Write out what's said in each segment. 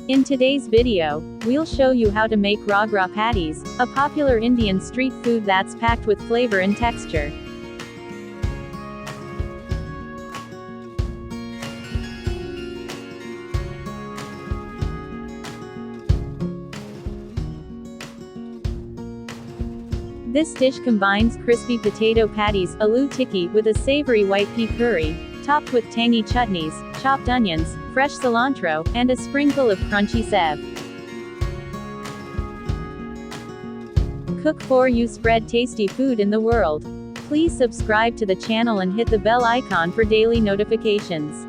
In today's video, we'll show you how to make Ragda patties, a popular Indian street food that's packed with flavor and texture. This dish combines crispy potato patties, aloo tikki, with a savory white pea curry, topped with tangy chutneys, chopped onions, fresh cilantro, and a sprinkle of crunchy sev. Cook for you, spread tasty food in the world. Please subscribe to the channel and hit the bell icon for daily notifications.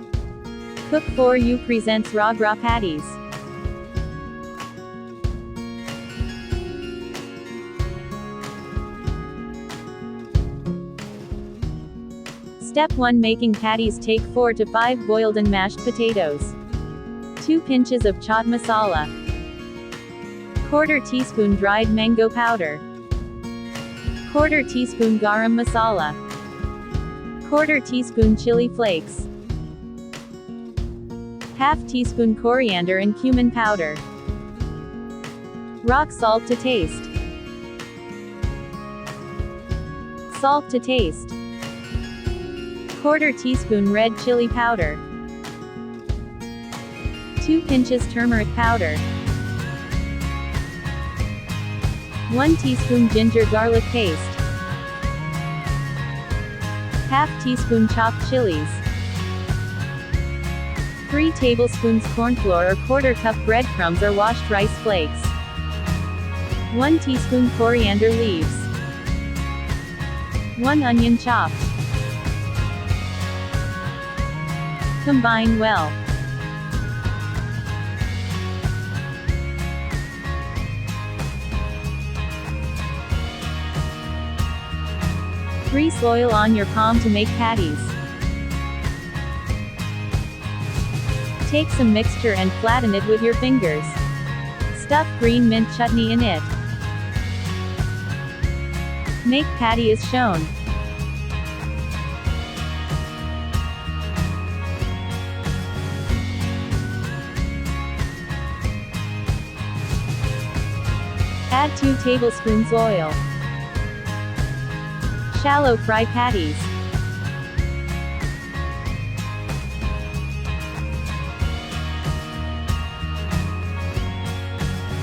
Cook for you presents Ragda patties. Step 1, making patties. Take 4 to 5 boiled and mashed potatoes, 2 pinches of chaat masala, quarter teaspoon dried mango powder, quarter teaspoon garam masala, quarter teaspoon chili flakes, half teaspoon coriander and cumin powder, rock salt to taste, salt to taste, quarter teaspoon red chili powder, 2 pinches turmeric powder, 1 teaspoon ginger garlic paste, half teaspoon chopped chilies, 3 tablespoons corn flour or quarter cup breadcrumbs or washed rice flakes, 1 teaspoon coriander leaves, 1 onion chopped. Combine well. Grease oil on your palm to make patties. Take some mixture and flatten it with your fingers. Stuff green mint chutney in it. Make patty as shown. Add 2 tablespoons oil. Shallow fry patties.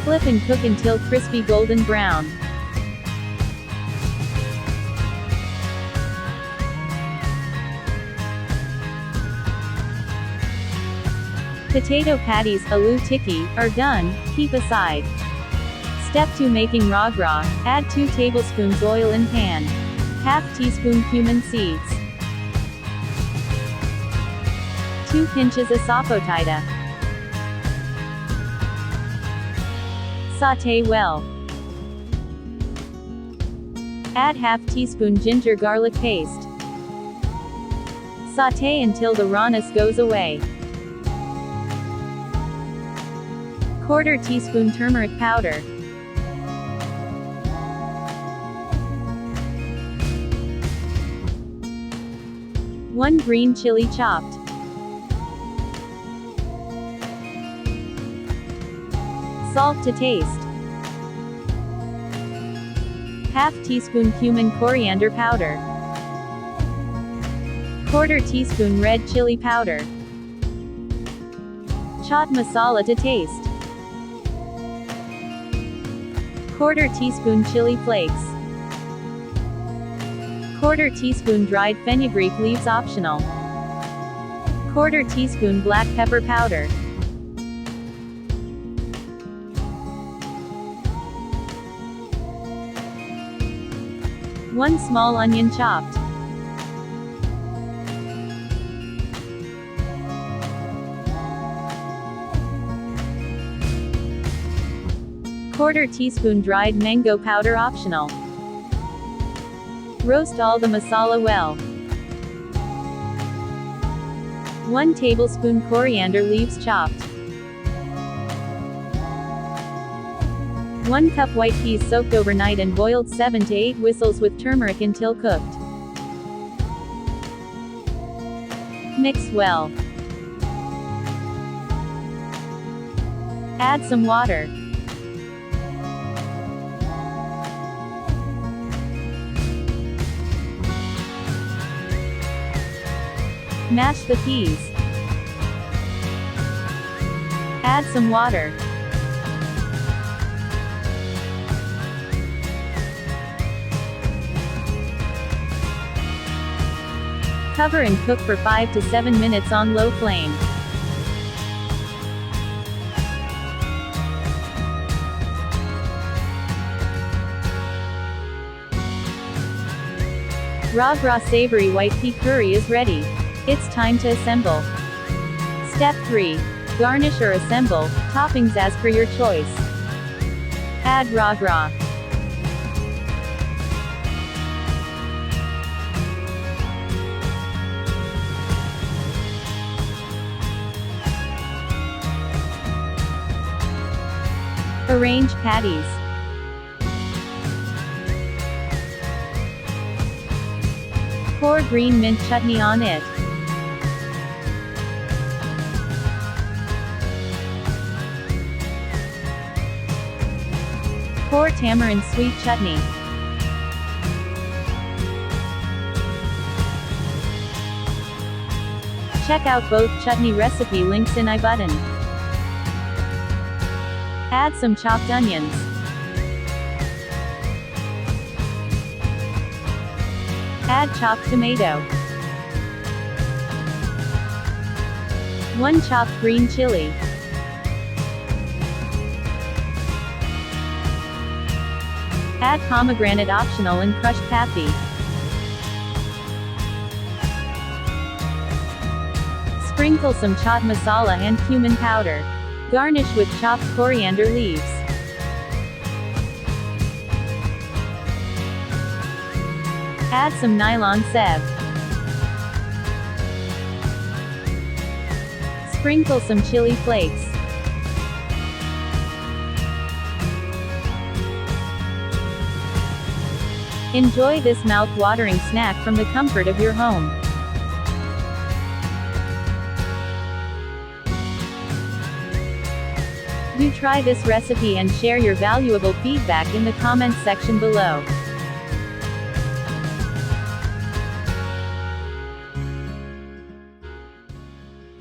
Flip and cook until crispy golden brown. Potato patties, aloo tikki, are done. Keep aside. Step 2, making Ragda. Add 2 tablespoons oil in pan. Half teaspoon cumin seeds. 2 pinches of sapotida. Sauté well. Add half teaspoon ginger garlic paste. Sauté until the rawness goes away. Quarter teaspoon turmeric powder. 1 green chili chopped. Salt to taste. Half teaspoon cumin coriander powder. Quarter teaspoon red chili powder. Chaat masala to taste. Quarter teaspoon chili flakes. Quarter teaspoon dried fenugreek leaves optional. Quarter teaspoon black pepper powder. One small onion chopped. Quarter teaspoon dried mango powder optional. Roast all the masala well. 1 tablespoon coriander leaves chopped. 1 cup white peas soaked overnight and boiled 7 to 8 whistles with turmeric until cooked. Mix well. Add some water. Mash the peas. Add some water. Cover and cook for 5 to 7 minutes on low flame. Ragda savory white pea curry is ready. It's time to assemble. Step 3. Garnish or assemble toppings as per your choice. Add ragda. Arrange patties. Pour green mint chutney on it. Pour tamarind sweet chutney. Check out both chutney recipe links in I button. Add some chopped onions. Add chopped tomato. 1 chopped green chili. Add pomegranate optional and crushed papdi. Sprinkle some chaat masala and cumin powder. Garnish with chopped coriander leaves. Add some nylon sev. Sprinkle some chili flakes. Enjoy this mouth-watering snack from the comfort of your home. Do try this recipe and share your valuable feedback in the comments section below.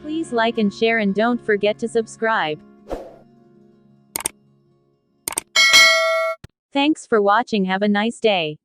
Please like and share and don't forget to subscribe. Thanks for watching. Have a nice day.